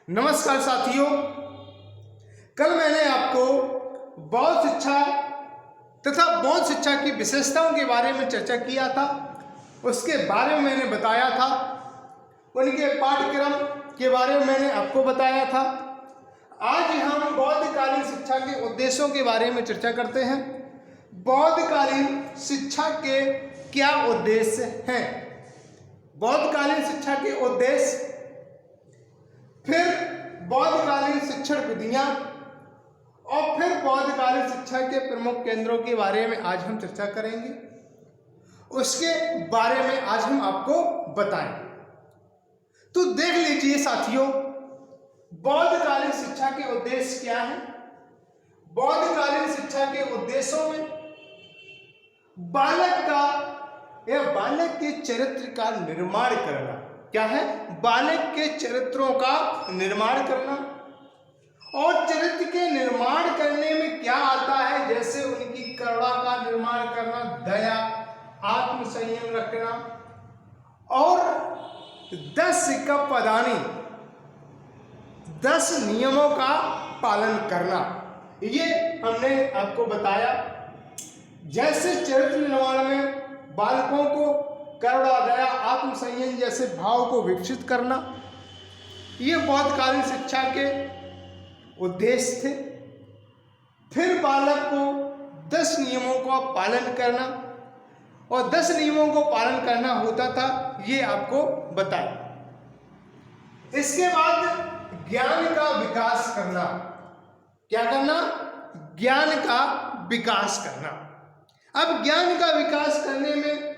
नमस्कार साथियों, कल मैंने आपको बौद्ध शिक्षा तथा बौद्ध शिक्षा की विशेषताओं के बारे में चर्चा किया था। उसके बारे में मैंने बताया था, उनके पाठ्यक्रम के बारे में मैंने आपको बताया था। आज हम बौद्धकालीन शिक्षा के उद्देश्यों के बारे में चर्चा करते हैं। बौद्धकालीन शिक्षा के क्या उद्देश्य हैं, बौद्धकालीन शिक्षा के उद्देश्य, फिर बौद्धकालीन शिक्षण विधियां और फिर बौद्धकालीन शिक्षा के प्रमुख केंद्रों के बारे में आज हम चर्चा करेंगे। उसके बारे में आज हम आपको बताएंगे। तो देख लीजिए साथियों, बौद्धकालीन शिक्षा के उद्देश्य क्या है। बौद्धकालीन शिक्षा के उद्देश्यों में बालक का या बालक के चरित्र का निर्माण करना क्या है, बालक के चरित्रों का निर्माण करना। और चरित्र के निर्माण करने में क्या आता है, जैसे उनकी करुणा का निर्माण करना, दया, आत्मसंयम रखना और 10 पदानी 10 नियमों का पालन करना। ये हमने आपको बताया। जैसे चरित्र निर्माण में बालकों को करुणा, दया, आत्मसंयम जैसे भाव को विकसित करना, ये बौद्धकालीन शिक्षा के उद्देश्य थे। फिर बालक को 10 नियमों का पालन करना, और 10 नियमों को पालन करना होता था, ये आपको बताया। इसके बाद ज्ञान का विकास करना। क्या करना? ज्ञान का विकास करना। अब ज्ञान का विकास करने में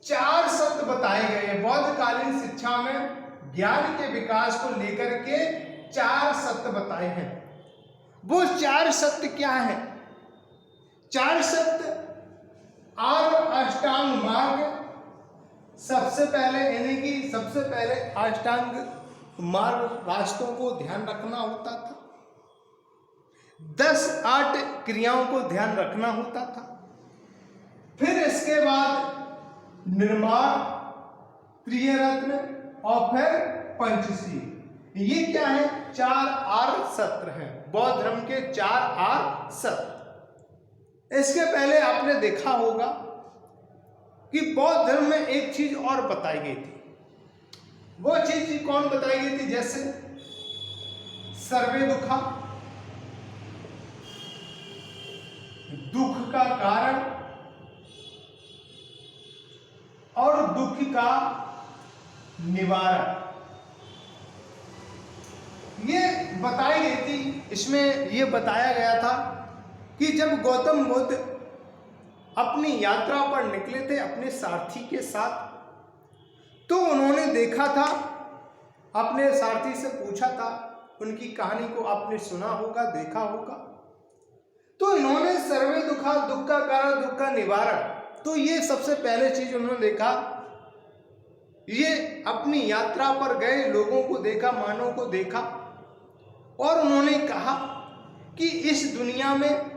4 शब्द बताए गए हैं। बौद्धकालीन शिक्षा में ज्ञान के विकास को लेकर के 4 शब्द बताए हैं। वो 4 शब्द क्या है? 4 शब्द आर्य अष्टांग मार्ग। सबसे पहले अष्टांग मार्ग रास्तों को ध्यान रखना होता था। 10 8 क्रियाओं को ध्यान रखना होता था। फिर इसके बाद निर्माण, प्रियरत्न और फिर पंचशील। ये क्या है? 4 आर्य सत्र हैं। बौद्ध धर्म के 4 आर्य सत्र। इसके पहले आपने देखा होगा कि बौद्ध धर्म में एक चीज और बताई गई थी। वो चीज कौन बताई गई थी? जैसे सर्वे दुखा, दुख का कारण और दुख का निवारण, ये बताई गई थी। इसमें ये बताया गया था कि जब गौतम बुद्ध अपनी यात्रा पर निकले थे अपने सारथी के साथ, तो उन्होंने देखा था, अपने सारथी से पूछा था, उनकी कहानी को आपने सुना होगा, देखा होगा। तो इन्होंने सर्वे दुखा, दुख का कारण, दुख का निवारण, तो ये सबसे पहले चीज उन्होंने देखा। ये अपनी यात्रा पर गए लोगों को देखा, मानव को देखा, और उन्होंने कहा कि इस दुनिया में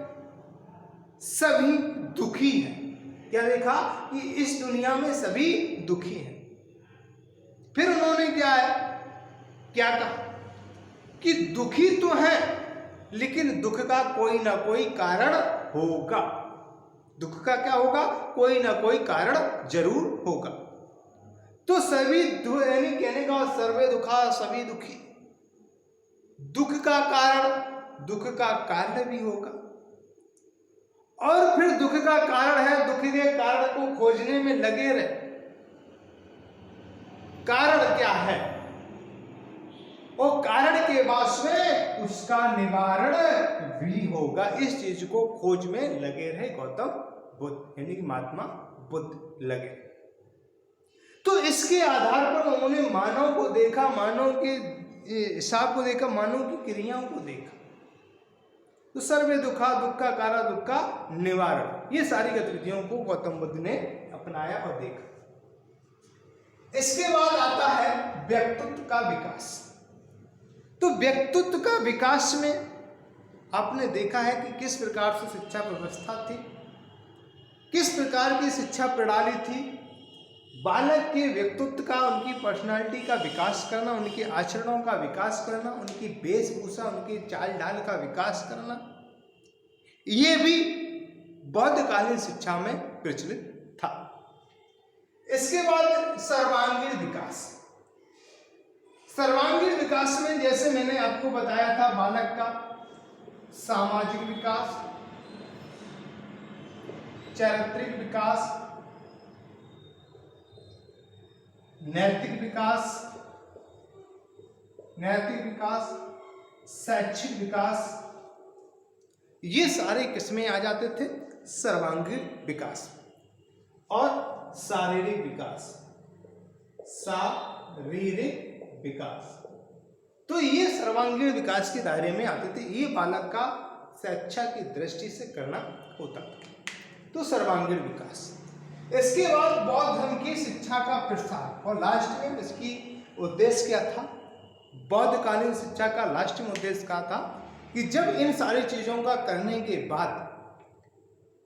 सभी दुखी हैं। क्या देखा? कि इस दुनिया में सभी दुखी हैं। फिर उन्होंने क्या कहा कि दुखी तो हैं, लेकिन दुख का कोई ना कोई कारण होगा। दुख का क्या होगा? कोई ना कोई कारण जरूर होगा। तो सभी यानी कहने का सर्वे दुखा, सभी दुखी। दुख का कारण, दुख का कारण भी होगा। और फिर दुख का कारण है, दुख के कारण को खोजने में लगे रहे। कारण क्या है? वो कारण के बाद में उसका निवारण भी होगा। इस चीज को खोज में लगे रहे गौतम बुद्ध, यानी कि महात्मा बुद्ध लगे। तो इसके आधार पर उन्होंने मानव को देखा, मानव के हिसाब को देखा, मानव की क्रियाओं को देखा। तो सर्वे दुखा, दुख का कारण, दुख का निवारण, ये सारी गतिविधियों को गौतम बुद्ध ने अपनाया और देखा। इसके बाद आता है व्यक्तित्व का विकास। तो व्यक्तित्व का विकास में आपने देखा है कि किस प्रकार से शिक्षा व्यवस्था थी, किस प्रकार की शिक्षा प्रणाली थी। बालक के व्यक्तित्व का, उनकी पर्सनालिटी का विकास करना, उनके आचरणों का विकास करना, उनकी वेशभूषा, उनकी चाल ढाल का विकास करना, ये भी बौद्धकालीन शिक्षा में प्रचलित था। इसके बाद सर्वांगीण विकास। सर्वांगीण विकास में जैसे मैंने आपको बताया था, बालक का सामाजिक विकास, चारित्रिक विकास, नैतिक विकास, शैक्षिक विकास, ये सारे किस्में आ जाते थे सर्वांगीण विकास। और शारीरिक विकास, तो ये सर्वांगीण विकास के दायरे में आते थे। ये बालक का शिक्षा की दृष्टि से करना होता था, तो सर्वांगीण विकास। इसके बाद बौद्ध धर्म की शिक्षा का प्रसार, और लास्ट में इसकी उद्देश्य क्या था? बौद्धकालीन शिक्षा का लास्ट में उद्देश्य क्या था कि जब इन सारी चीजों का करने के बाद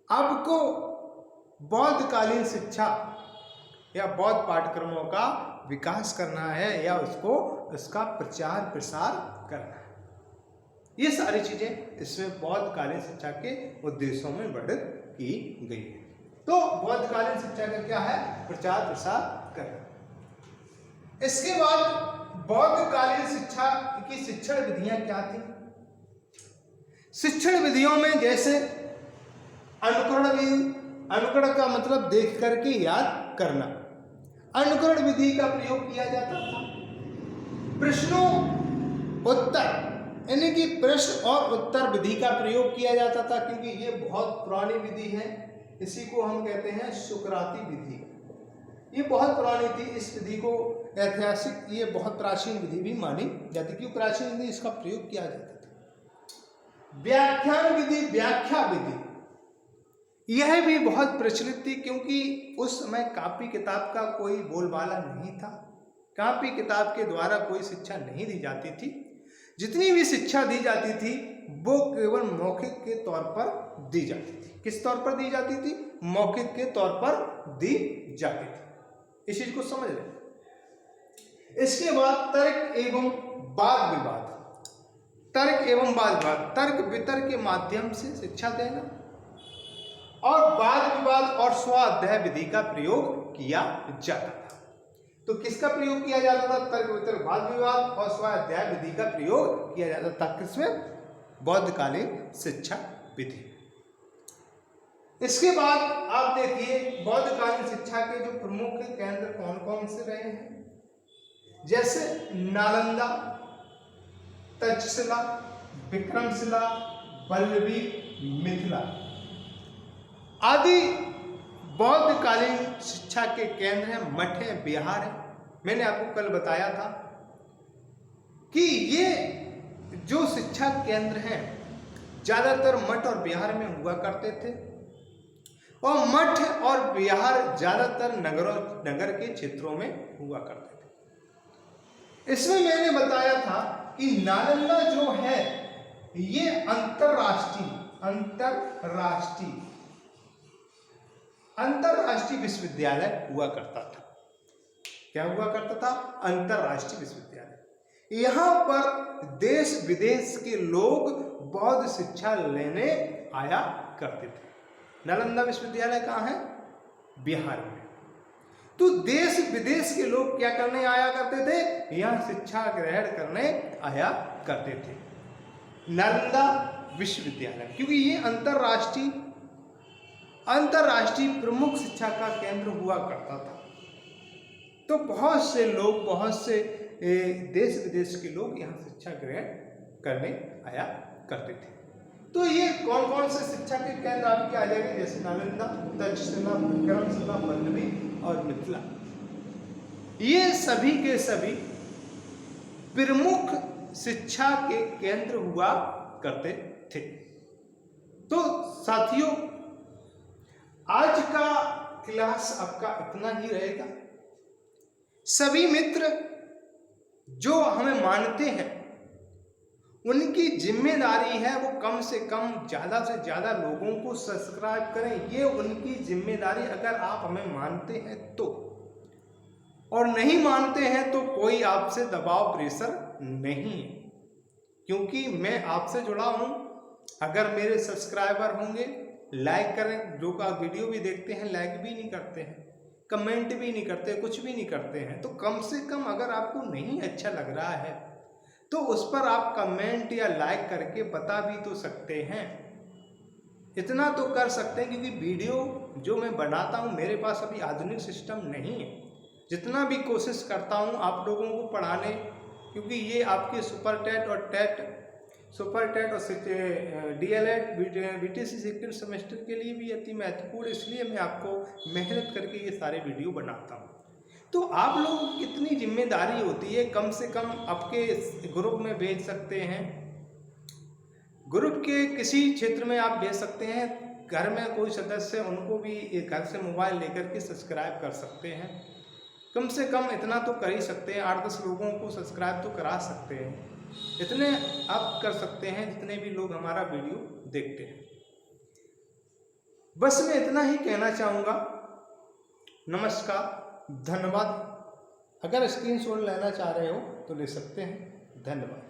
आपको बौद्धकालीन शिक्षा या बौद्ध पाठ्यक्रमों का विकास करना है या उसका प्रचार प्रसार करना है। ये सारी चीजें इसमें बौद्धकालीन शिक्षा के उद्देश्यों में वर्णित की गई है। तो बौद्धकालीन शिक्षा का क्या है? प्रचार प्रसार करना। इसके बाद बौद्धकालीन शिक्षा की शिक्षण विधियां क्या थी? शिक्षण विधियों में जैसे अनुकरण का मतलब देख करके याद करना, अनुकरण विधि का प्रयोग किया जाता था। प्रश्नों उत्तर यानी कि प्रश्न और उत्तर विधि का प्रयोग किया जाता था, क्योंकि ये बहुत पुरानी विधि है। इसी को हम कहते हैं सुकराती विधि। ये बहुत पुरानी थी। इस विधि को ऐतिहासिक, ये बहुत प्राचीन विधि भी मानी जाती, क्योंकि प्राचीन विधि इसका प्रयोग किया जाता था। व्याख्यान विधि, व्याख्या विधि, यह भी बहुत प्रचलित थी, क्योंकि उस समय कॉपी किताब का कोई बोलबाला नहीं था। कॉपी किताब के द्वारा कोई शिक्षा नहीं दी जाती थी। जितनी भी शिक्षा दी जाती थी वो केवल मौखिक के तौर पर दी जाती थी। किस तौर पर दी जाती थी? मौखिक के तौर पर दी जाती थी। इस चीज को समझ लें। इसके बाद तर्क एवं वाद विवाद। तर्क एवं वाद विवाद, तर्क वितर्क के माध्यम से शिक्षा देना, और वाद विवाद और स्वाध्याय विधि का प्रयोग किया जाता था। तो किसका प्रयोग किया जाता था? तर्क वितर्क, वाद विवाद और स्वाध्याय विधि का प्रयोग किया जाता था। किसमें? बौद्धकालीन शिक्षा विधि। इसके बाद आप देखिए बौद्धकालीन शिक्षा के जो प्रमुख केंद्र कौन कौन से रहे हैं, जैसे नालंदा, तक्षशिला, विक्रमशिला, वल्लभी, मिथिला आदि बौद्धकालीन शिक्षा के केंद्र हैं। मठ है, बिहार है। मैंने आपको कल बताया था कि ये जो शिक्षा केंद्र हैं ज्यादातर मठ और बिहार में हुआ करते थे, और मठ और बिहार ज्यादातर नगर के क्षेत्रों में हुआ करते थे। इसमें मैंने बताया था कि नालंदा जो है ये अंतरराष्ट्रीय विश्वविद्यालय हुआ करता था। क्या हुआ करता था? अंतरराष्ट्रीय विश्वविद्यालय। यहाँ पर देश विदेश के लोग बौद्ध शिक्षा लेने आया करते थे। नालंदा विश्वविद्यालय कहाँ है? बिहार में। तो देश विदेश के लोग क्या करने आया करते थे? यहाँ शिक्षा ग्रहण करने आया करते थे। नालंदा विश्वविद्यालय, क्योंकि ये अंतरराष्ट्रीय प्रमुख शिक्षा का केंद्र हुआ करता था। तो बहुत से लोग, बहुत से देश विदेश के लोग यहाँ शिक्षा ग्रहण करने आया करते थे। तो ये कौन कौन से शिक्षा के केंद्र आपके आ जाएंगे? जैसे नालंदा, तक्षशिला, विक्रमशिला, वल्लभी और मिथिला। ये सभी के सभी प्रमुख शिक्षा के केंद्र हुआ करते थे। तो साथियों, आज का क्लास आपका इतना ही रहेगा। सभी मित्र जो हमें मानते हैं उनकी जिम्मेदारी है वो कम से कम ज़्यादा से ज़्यादा लोगों को सब्सक्राइब करें। ये उनकी जिम्मेदारी, अगर आप हमें मानते हैं तो। और नहीं मानते हैं तो कोई आपसे दबाव प्रेशर नहीं है, क्योंकि मैं आपसे जुड़ा हूं। अगर मेरे सब्सक्राइबर होंगे, लाइक करें, जो का वीडियो भी देखते हैं लाइक भी नहीं करते हैं, कमेंट भी नहीं करते, कुछ भी नहीं करते हैं, तो कम से कम अगर आपको नहीं अच्छा लग रहा है तो उस पर आप कमेंट या लाइक करके बता भी तो सकते हैं। इतना तो कर सकते हैं, क्योंकि वीडियो जो मैं बनाता हूँ मेरे पास अभी आधुनिक सिस्टम नहीं है। जितना भी कोशिश करता हूँ आप लोगों को पढ़ाने, क्योंकि ये आपके सुपर टेट और DLED BTC सेकंड सेमेस्टर के लिए भी अति महत्वपूर्ण, इसलिए मैं आपको मेहनत करके ये सारे वीडियो बनाता हूँ। तो आप लोगों की कितनी जिम्मेदारी होती है, कम से कम आपके ग्रुप में भेज सकते हैं, ग्रुप के किसी क्षेत्र में आप भेज सकते हैं, घर में कोई सदस्य उनको भी घर से मोबाइल लेकर के सब्सक्राइब कर सकते हैं। कम से कम इतना तो कर ही सकते हैं, 8-10 लोगों को सब्सक्राइब तो करा सकते हैं। इतने आप कर सकते हैं जितने भी लोग हमारा वीडियो देखते हैं। बस मैं इतना ही कहना चाहूँगा। नमस्कार, धन्यवाद। अगर स्क्रीनशॉट लेना चाह रहे हो तो ले सकते हैं। धन्यवाद।